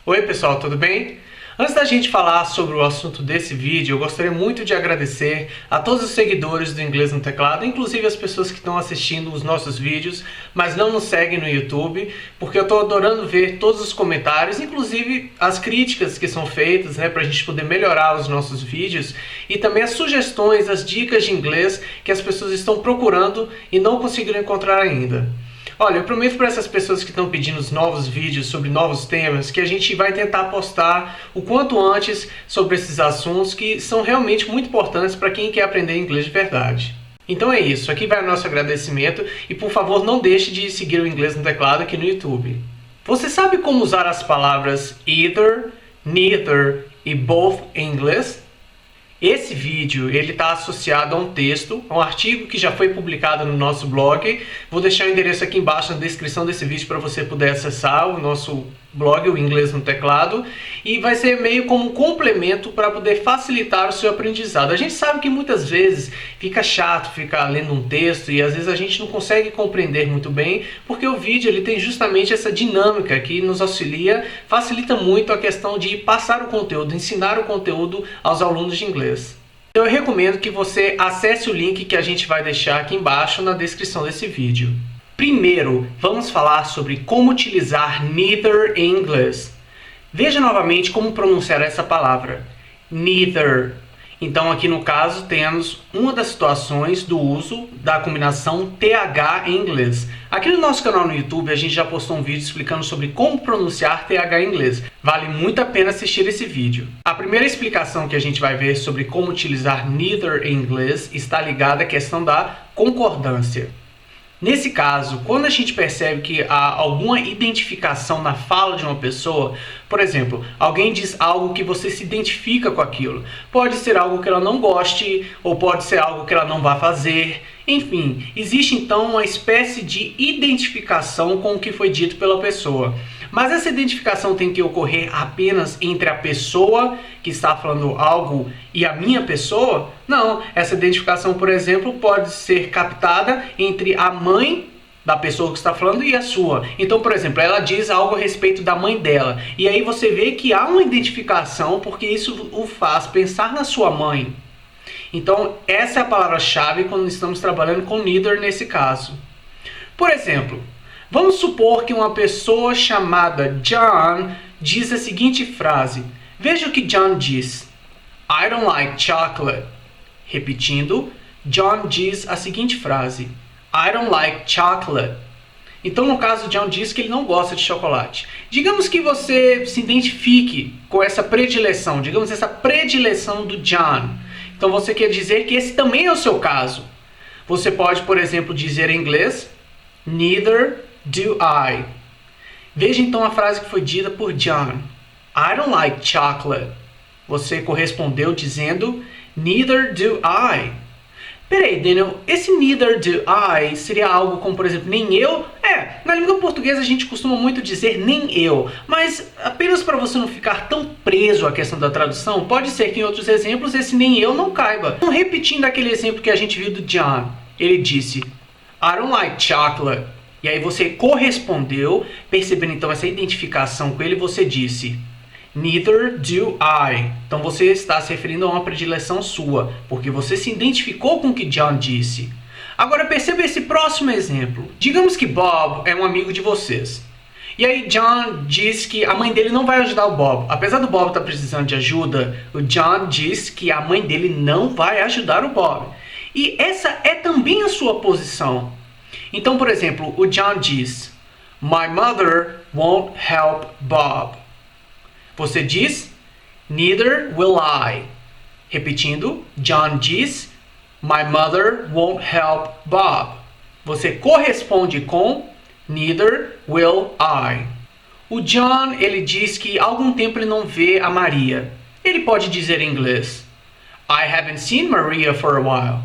Oi pessoal, tudo bem? Antes da gente falar sobre o assunto desse vídeo, eu gostaria muito de agradecer a todos os seguidores do Inglês no Teclado, inclusive as pessoas que estão assistindo os nossos vídeos, mas não nos seguem no YouTube, porque eu estou adorando ver todos os comentários, inclusive as críticas que são feitas, para a gente poder melhorar os nossos vídeos, e também as sugestões, as dicas de inglês que as pessoas estão procurando e não conseguiram encontrar ainda. Olha, eu prometo para essas pessoas que estão pedindo os novos vídeos sobre novos temas que a gente vai tentar postar o quanto antes sobre esses assuntos que são realmente muito importantes para quem quer aprender inglês de verdade. Então é isso, aqui vai o nosso agradecimento e por favor não deixe de seguir o Inglês no Teclado aqui no YouTube. Você sabe como usar as palavras either, neither e both em inglês? Esse vídeo ele está associado a um texto, a um artigo que já foi publicado no nosso blog. Vou deixar o endereço aqui embaixo na descrição desse vídeo para você poder acessar o nosso blog, o Inglês no Teclado. E vai ser meio como um complemento para poder facilitar o seu aprendizado. A gente sabe que muitas vezes fica chato ficar lendo um texto e às vezes a gente não consegue compreender muito bem, porque o vídeo ele tem justamente essa dinâmica que nos auxilia, facilita muito a questão de passar o conteúdo, ensinar o conteúdo aos alunos de inglês. Então eu recomendo que você acesse o link que a gente vai deixar aqui embaixo na descrição desse vídeo. Primeiro, vamos falar sobre como utilizar neither em inglês. Veja novamente como pronunciar essa palavra, neither. Então aqui no caso temos uma das situações do uso da combinação TH em inglês. Aqui no nosso canal no YouTube a gente já postou um vídeo explicando sobre como pronunciar TH em inglês. Vale muito a pena assistir esse vídeo. A primeira explicação que a gente vai ver sobre como utilizar neither em inglês está ligada à questão da concordância. Nesse caso, quando a gente percebe que há alguma identificação na fala de uma pessoa, por exemplo, alguém diz algo que você se identifica com aquilo. Pode ser algo que ela não goste, ou pode ser algo que ela não vá fazer. Enfim, existe então uma espécie de identificação com o que foi dito pela pessoa. Mas essa identificação tem que ocorrer apenas entre a pessoa que está falando algo e a minha pessoa? Não, essa identificação, por exemplo, pode ser captada entre a mãe da pessoa que está falando e a sua. Então, por exemplo, ela diz algo a respeito da mãe dela. E aí você vê que há uma identificação porque isso o faz pensar na sua mãe. Então, essa é a palavra-chave quando estamos trabalhando com neither nesse caso. Por exemplo, vamos supor que uma pessoa chamada John diz a seguinte frase. Veja o que John diz. I don't like chocolate. Repetindo, John diz a seguinte frase. I don't like chocolate. Então, no caso, John diz que ele não gosta de chocolate. Digamos que você se identifique com essa predileção, digamos essa predileção do John. Então, você quer dizer que esse também é o seu caso. Você pode, por exemplo, dizer em inglês, neither do I. Veja então a frase que foi dita por John. I don't like chocolate. Você correspondeu dizendo, neither do I. Peraí, Daniel, esse neither do I seria algo como, por exemplo, nem eu? Na língua portuguesa a gente costuma muito dizer nem eu, mas apenas para você não ficar tão preso à questão da tradução, pode ser que em outros exemplos esse nem eu não caiba. Então, repetindo aquele exemplo que a gente viu do John, ele disse, I don't like chocolate. E aí você correspondeu, percebendo então essa identificação com ele, você disse, neither do I. Então você está se referindo a uma predileção sua, porque você se identificou com o que John disse. Agora perceba esse próximo exemplo. Digamos que Bob é um amigo de vocês. E aí John diz que a mãe dele não vai ajudar o Bob. Apesar do Bob estar precisando de ajuda, o John diz que a mãe dele não vai ajudar o Bob. E essa é também a sua posição. Então, por exemplo, o John diz, My mother won't help Bob. Você diz, neither will I. Repetindo, John diz, My mother won't help Bob. Você corresponde com, neither will I. O John, ele diz que há algum tempo ele não vê a Maria. Ele pode dizer em inglês, I haven't seen Maria for a while.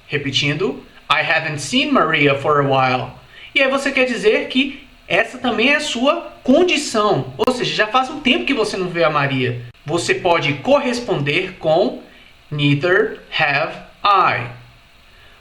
Repetindo, I haven't seen Maria for a while. E aí você quer dizer que essa também é a sua condição. Ou seja, já faz um tempo que você não vê a Maria. Você pode corresponder com neither have I.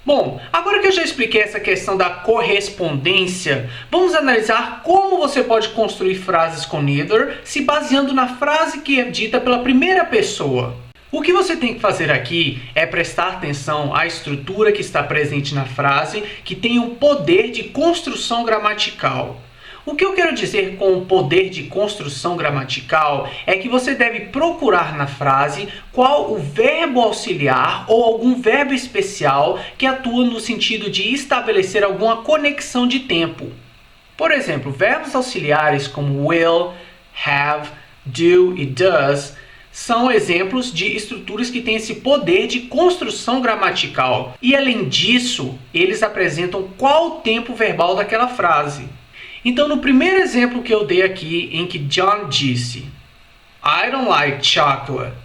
Bom, agora que eu já expliquei essa questão da correspondência, vamos analisar como você pode construir frases com neither se baseando na frase que é dita pela primeira pessoa. O que você tem que fazer aqui é prestar atenção à estrutura que está presente na frase, que tem um poder de construção gramatical. O que eu quero dizer com o poder de construção gramatical é que você deve procurar na frase qual o verbo auxiliar ou algum verbo especial que atua no sentido de estabelecer alguma conexão de tempo. Por exemplo, verbos auxiliares como will, have, do e does são exemplos de estruturas que têm esse poder de construção gramatical. E além disso, eles apresentam qual o tempo verbal daquela frase. Então, no primeiro exemplo que eu dei aqui, em que John disse I don't like chocolate.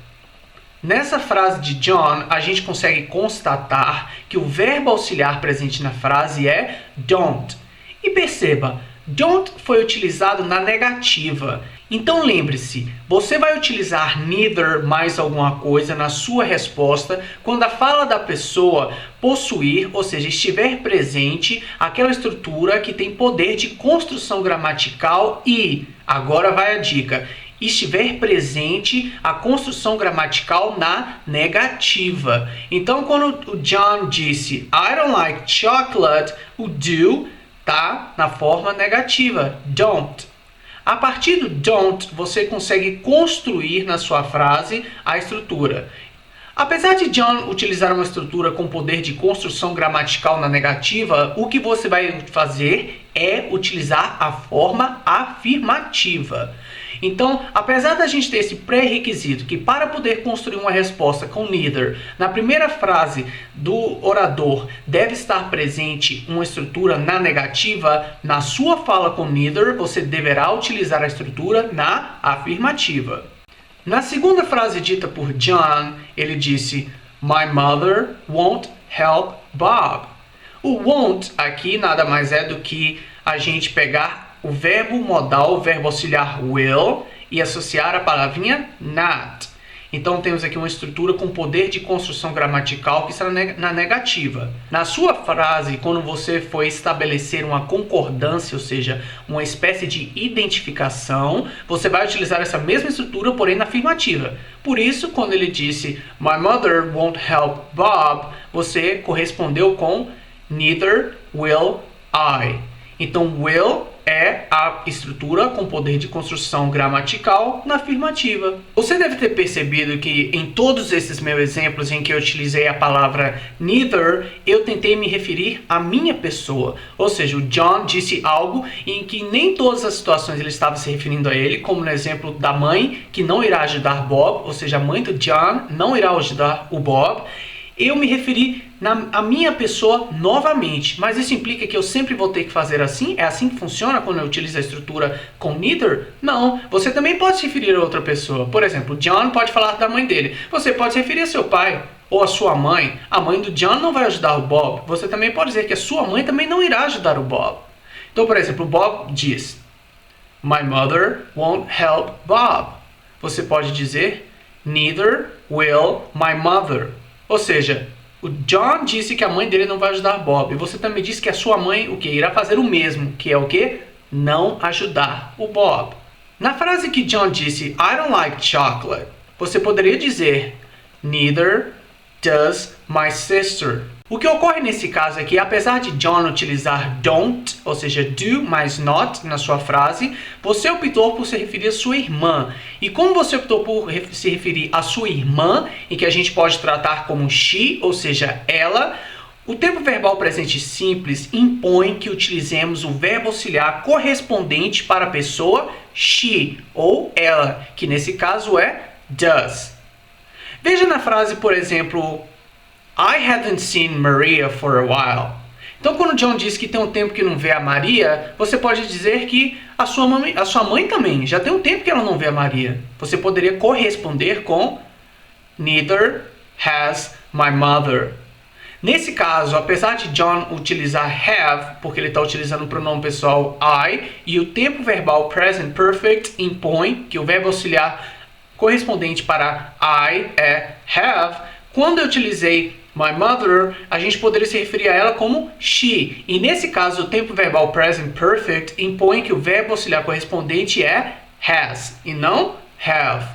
Nessa frase de John, a gente consegue constatar que o verbo auxiliar presente na frase é don't. E perceba, don't foi utilizado na negativa. Então lembre-se, você vai utilizar neither mais alguma coisa na sua resposta quando a fala da pessoa possuir, ou seja, estiver presente, aquela estrutura que tem poder de construção gramatical e, agora vai a dica, estiver presente a construção gramatical na negativa. Então quando o John disse I don't like chocolate, o do está na forma negativa, don't. A partir do don't, você consegue construir na sua frase a estrutura. Apesar de John utilizar uma estrutura com poder de construção gramatical na negativa, o que você vai fazer é utilizar a forma afirmativa. Então, apesar da gente ter esse pré-requisito que para poder construir uma resposta com neither, na primeira frase do orador deve estar presente uma estrutura na negativa, na sua fala com neither você deverá utilizar a estrutura na afirmativa. Na segunda frase dita por John, ele disse My mother won't help Bob. O won't aqui nada mais é do que a gente pegar o verbo modal, o verbo auxiliar will, e associar a palavrinha not. Então temos aqui uma estrutura com poder de construção gramatical que está na negativa. Na sua frase, quando você for estabelecer uma concordância, ou seja, uma espécie de identificação, você vai utilizar essa mesma estrutura, porém na afirmativa. Por isso, quando ele disse My mother won't help Bob, você correspondeu com neither will I. Então, will é a estrutura com poder de construção gramatical na afirmativa. Você deve ter percebido que em todos esses meus exemplos em que eu utilizei a palavra neither, eu tentei me referir à minha pessoa. Ou seja, o John disse algo em que nem todas as situações ele estava se referindo a ele, como no exemplo da mãe que não irá ajudar Bob, ou seja, a mãe do John não irá ajudar o Bob. Eu me referi à minha pessoa novamente, mas isso implica que eu sempre vou ter que fazer assim? É assim que funciona quando eu utilizo a estrutura com neither? Não, você também pode se referir a outra pessoa. Por exemplo, John pode falar da mãe dele. Você pode se referir a seu pai ou a sua mãe. A mãe do John não vai ajudar o Bob. Você também pode dizer que a sua mãe também não irá ajudar o Bob. Então, por exemplo, o Bob diz My mother won't help Bob. Você pode dizer Neither will my mother. Ou seja, o John disse que a mãe dele não vai ajudar Bob. E você também disse que a sua mãe o que irá fazer o mesmo, que é o que? Não ajudar o Bob. Na frase que John disse I don't like chocolate, você poderia dizer Neither does my sister. O que ocorre nesse caso é que, apesar de John utilizar don't, ou seja, do mais not na sua frase, você optou por se referir à sua irmã. E como você optou por se referir à sua irmã, em que a gente pode tratar como she, ou seja, ela, o tempo verbal presente simples impõe que utilizemos o verbo auxiliar correspondente para a pessoa she, ou ela, que nesse caso é does. Veja na frase, por exemplo, I haven't seen Maria for a while. Então, quando John diz que tem um tempo que não vê a Maria, você pode dizer que a sua mãe também já tem um tempo que ela não vê a Maria. Você poderia corresponder com Neither has my mother. Nesse caso, apesar de John utilizar have, porque ele está utilizando o pronome pessoal I, e o tempo verbal present perfect impõe que o verbo auxiliar correspondente para I é have, quando eu utilizei my mother, a gente poderia se referir a ela como she. E nesse caso, o tempo verbal present perfect impõe que o verbo auxiliar correspondente é has e não have.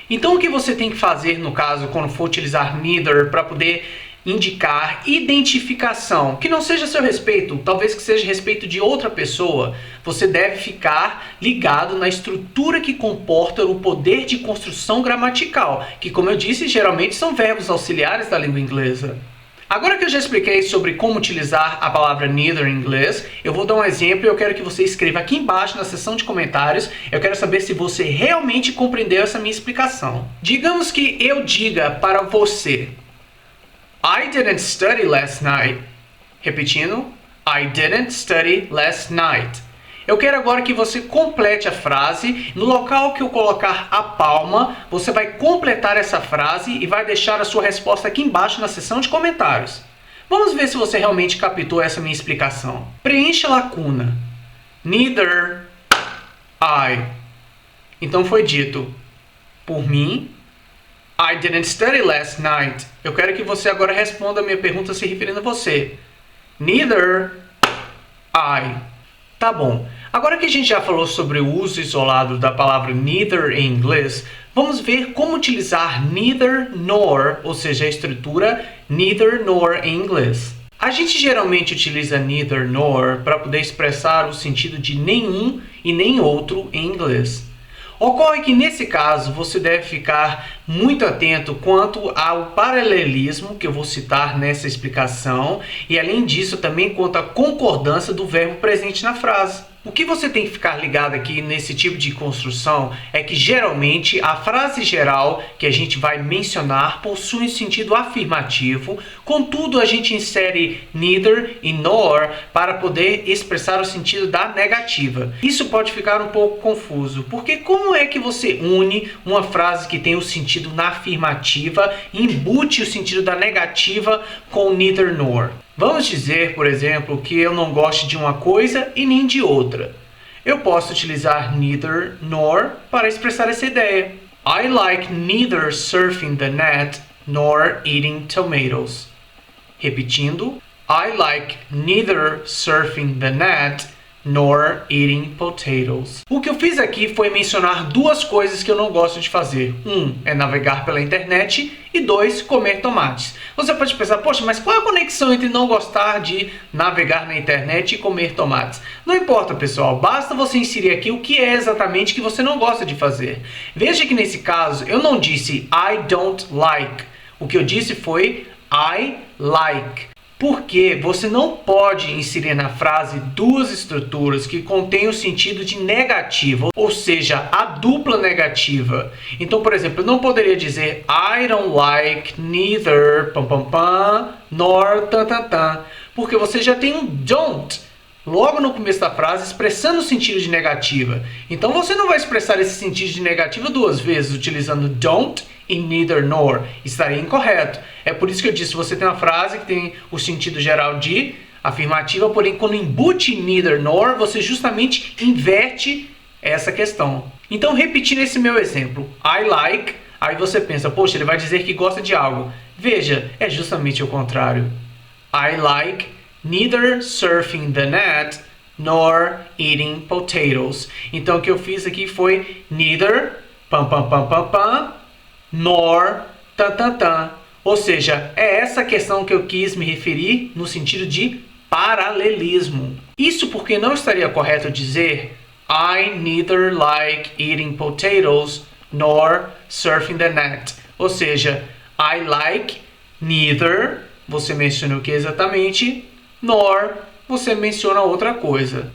Então o que você tem que fazer no caso quando for utilizar neither para poder indicar identificação, que não seja a seu respeito, talvez que seja a respeito de outra pessoa, você deve ficar ligado na estrutura que comporta o poder de construção gramatical, que, como eu disse, geralmente são verbos auxiliares da língua inglesa. Agora que eu já expliquei sobre como utilizar a palavra neither em inglês, eu vou dar um exemplo e eu quero que você escreva aqui embaixo na seção de comentários. Eu quero saber se você realmente compreendeu essa minha explicação. Digamos que eu diga para você: I didn't study last night. Repetindo, I didn't study last night. Eu quero agora que você complete a frase. No local que eu colocar a palma, você vai completar essa frase e vai deixar a sua resposta aqui embaixo na seção de comentários. Vamos ver se você realmente captou essa minha explicação. Preencha a lacuna. Neither I. Então foi dito por mim. I didn't study last night. Eu quero que você agora responda a minha pergunta se referindo a você. Neither I. Tá bom. Agora que a gente já falou sobre o uso isolado da palavra neither em inglês, vamos ver como utilizar neither nor, ou seja, a estrutura neither nor em inglês. A gente geralmente utiliza neither nor para poder expressar o sentido de nenhum e nem outro em inglês. Ocorre que nesse caso você deve ficar muito atento quanto ao paralelismo que eu vou citar nessa explicação e além disso também quanto à concordância do verbo presente na frase. O que você tem que ficar ligado aqui nesse tipo de construção é que geralmente a frase geral que a gente vai mencionar possui um sentido afirmativo, contudo a gente insere neither e nor para poder expressar o sentido da negativa. Isso pode ficar um pouco confuso, porque como é que você une uma frase que tem o sentido na afirmativa e embute o sentido da negativa com neither nor? Vamos dizer, por exemplo, que eu não gosto de uma coisa e nem de outra. Eu posso utilizar neither nor para expressar essa ideia. I like neither surfing the net nor eating tomatoes. Repetindo, I like neither surfing the net nor eating potatoes. O que eu fiz aqui foi mencionar duas coisas que eu não gosto de fazer. É navegar pela internet e 2, comer tomates. Você pode pensar, poxa, mas qual é a conexão entre não gostar de navegar na internet e comer tomates? Não importa, pessoal, basta você inserir aqui o que é exatamente que você não gosta de fazer. Veja que nesse caso eu não disse I don't like. O que eu disse foi I like. Porque você não pode inserir na frase duas estruturas que contêm o sentido de negativa, ou seja, a dupla negativa. Então, por exemplo, eu não poderia dizer I don't like neither nor porque você já tem um don't logo no começo da frase expressando o sentido de negativa. Então você não vai expressar esse sentido de negativa duas vezes utilizando don't e neither nor. Estaria incorreto. É por isso que eu disse, você tem uma frase que tem o sentido geral de afirmativa, porém quando embute neither nor, você justamente inverte essa questão. Então, repetindo esse meu exemplo, I like, aí você pensa, poxa, ele vai dizer que gosta de algo. Veja, é justamente o contrário. I like neither surfing the net nor eating potatoes. Então, o que eu fiz aqui foi neither, nor, Ou seja, é essa questão que eu quis me referir no sentido de paralelismo. Isso porque não estaria correto dizer I neither like eating potatoes nor surfing the net. Ou seja, I like neither, você menciona o que exatamente, nor, você menciona outra coisa.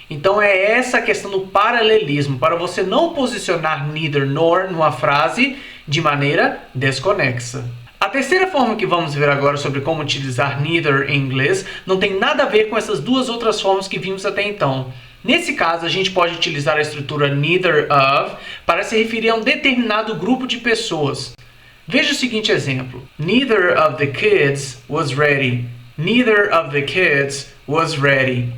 Então é essa a questão do paralelismo, para você não posicionar neither nor numa frase de maneira desconexa. A terceira forma que vamos ver agora sobre como utilizar neither em inglês não tem nada a ver com essas duas outras formas que vimos até então. Nesse caso, a gente pode utilizar a estrutura neither of para se referir a um determinado grupo de pessoas. Veja o seguinte exemplo. Neither of the kids was ready. Neither of the kids was ready.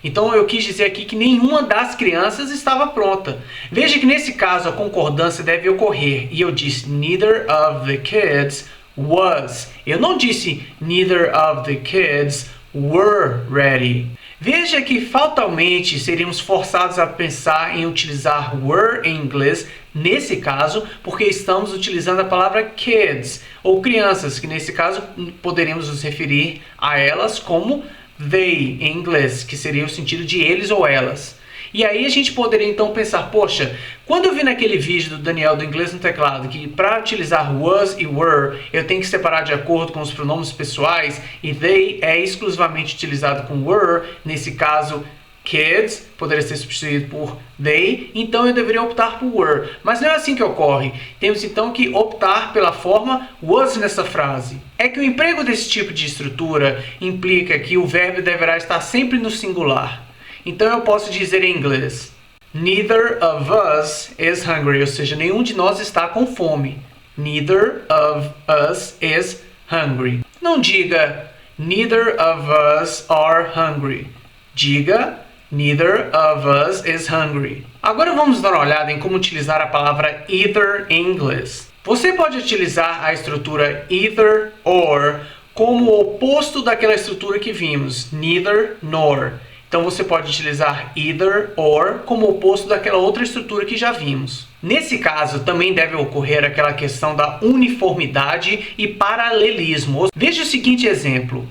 Então eu quis dizer aqui que nenhuma das crianças estava pronta. Veja que nesse caso a concordância deve ocorrer. E eu disse neither of the kids was. Eu não disse neither of the kids were ready. Veja que fatalmente seríamos forçados a pensar em utilizar were em inglês nesse caso, porque estamos utilizando a palavra kids, ou crianças, que nesse caso poderíamos nos referir a elas como they em inglês, que seria o sentido de eles ou elas. E aí a gente poderia então pensar, poxa, quando eu vi naquele vídeo do Daniel do Inglês no Teclado que para utilizar was e were eu tenho que separar de acordo com os pronomes pessoais e they é exclusivamente utilizado com were, nesse caso kids poderia ser substituído por they, então eu deveria optar por were. Mas não é assim que ocorre. Temos então que optar pela forma was nessa frase. É que o emprego desse tipo de estrutura implica que o verbo deverá estar sempre no singular. Então eu posso dizer em inglês, neither of us is hungry, ou seja, nenhum de nós está com fome. Neither of us is hungry. Não diga, neither of us are hungry. Diga, neither of us is hungry. Agora vamos dar uma olhada em como utilizar a palavra either em inglês. Você pode utilizar a estrutura either or como o oposto daquela estrutura que vimos, neither nor. Então você pode utilizar either or como oposto daquela outra estrutura que já vimos. Nesse caso, também deve ocorrer aquela questão da uniformidade e paralelismo. Veja o seguinte exemplo.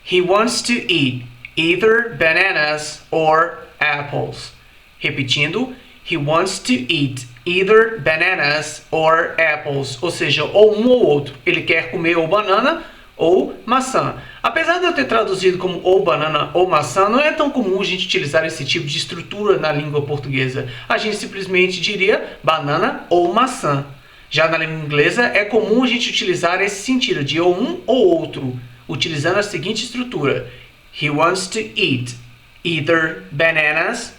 He wants to eat either bananas or apples. Repetindo, he wants to eat either bananas or apples. Ou seja, ou um ou outro. Ele quer comer ou banana ou maçã. Apesar de eu ter traduzido como ou banana ou maçã, não é tão comum a gente utilizar esse tipo de estrutura na língua portuguesa. A gente simplesmente diria banana ou maçã. Já na língua inglesa é comum a gente utilizar esse sentido de ou um ou outro, utilizando a seguinte estrutura. He wants to eat either bananas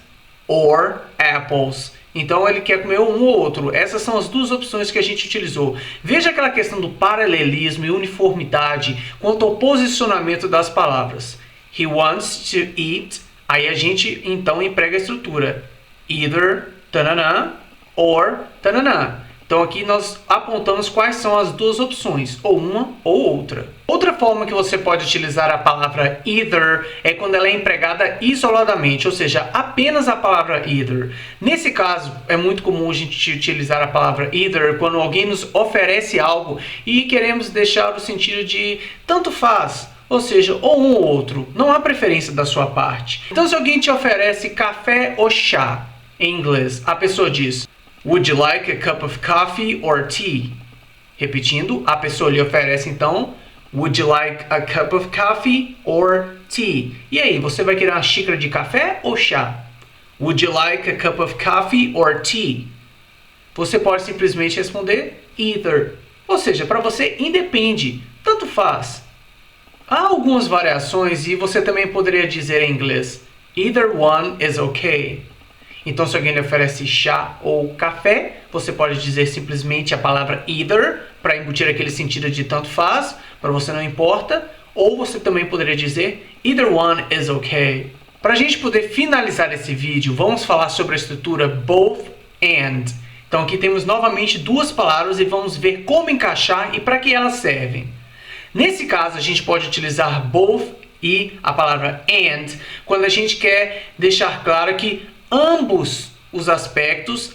or apples. Então ele quer comer um ou outro. Essas são as duas opções que a gente utilizou. Veja aquela questão do paralelismo e uniformidade quanto ao posicionamento das palavras. He wants to eat. Aí a gente então emprega a estrutura. Either tananã or tananã. Então aqui nós apontamos quais são as duas opções, ou uma ou outra. Outra forma que você pode utilizar a palavra either é quando ela é empregada isoladamente, ou seja, apenas a palavra either. Nesse caso, é muito comum a gente utilizar a palavra either quando alguém nos oferece algo e queremos deixar o sentido de tanto faz, ou seja, ou um ou outro, não há preferência da sua parte. Então se alguém te oferece café ou chá, em inglês, a pessoa diz Would you like a cup of coffee or tea? Repetindo, a pessoa lhe oferece então Would you like a cup of coffee or tea? E aí, você vai querer uma xícara de café ou chá? Would you like a cup of coffee or tea? Você pode simplesmente responder either. Ou seja, para você independe, tanto faz. Há algumas variações e você também poderia dizer em inglês Either one is okay. Então, se alguém lhe oferece chá ou café, você pode dizer simplesmente a palavra either, para embutir aquele sentido de tanto faz, para você não importa, ou você também poderia dizer either one is okay. Para a gente poder finalizar esse vídeo, vamos falar sobre a estrutura both and. Então, aqui temos novamente duas palavras e vamos ver como encaixar e para que elas servem. Nesse caso, a gente pode utilizar both e a palavra and quando a gente quer deixar claro que ambos os aspectos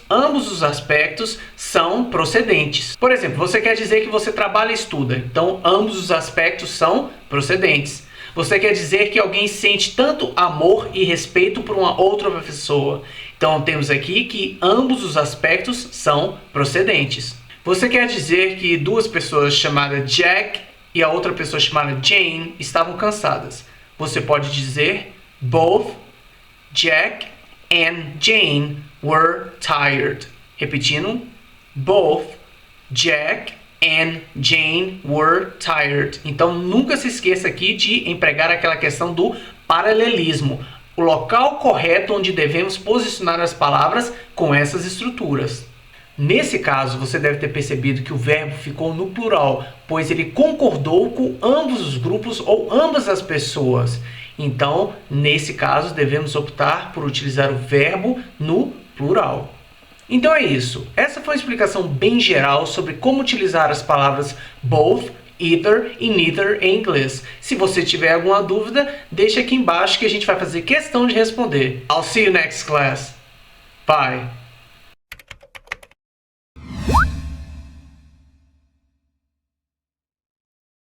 são procedentes. Por exemplo, você quer dizer que você trabalha e estuda, então ambos os aspectos são procedentes. Você quer dizer que alguém sente tanto amor e respeito por uma outra pessoa, então temos aqui que ambos os aspectos são procedentes. Você quer dizer que duas pessoas chamadas Jack e a outra pessoa chamada Jane estavam cansadas. Você pode dizer both Jack and Jane were tired. Repetindo, both Jack and Jane were tired. Então nunca se esqueça aqui de empregar aquela questão do paralelismo, o local correto onde devemos posicionar as palavras com essas estruturas. Nesse caso, você deve ter percebido que o verbo ficou no plural, pois ele concordou com ambos os grupos ou ambas as pessoas. Então, nesse caso, devemos optar por utilizar o verbo no plural. Então é isso. Essa foi uma explicação bem geral sobre como utilizar as palavras both either e neither em inglês. Se você tiver alguma dúvida, deixa aqui embaixo que a gente vai fazer questão de responder. I'll see you next class. Bye.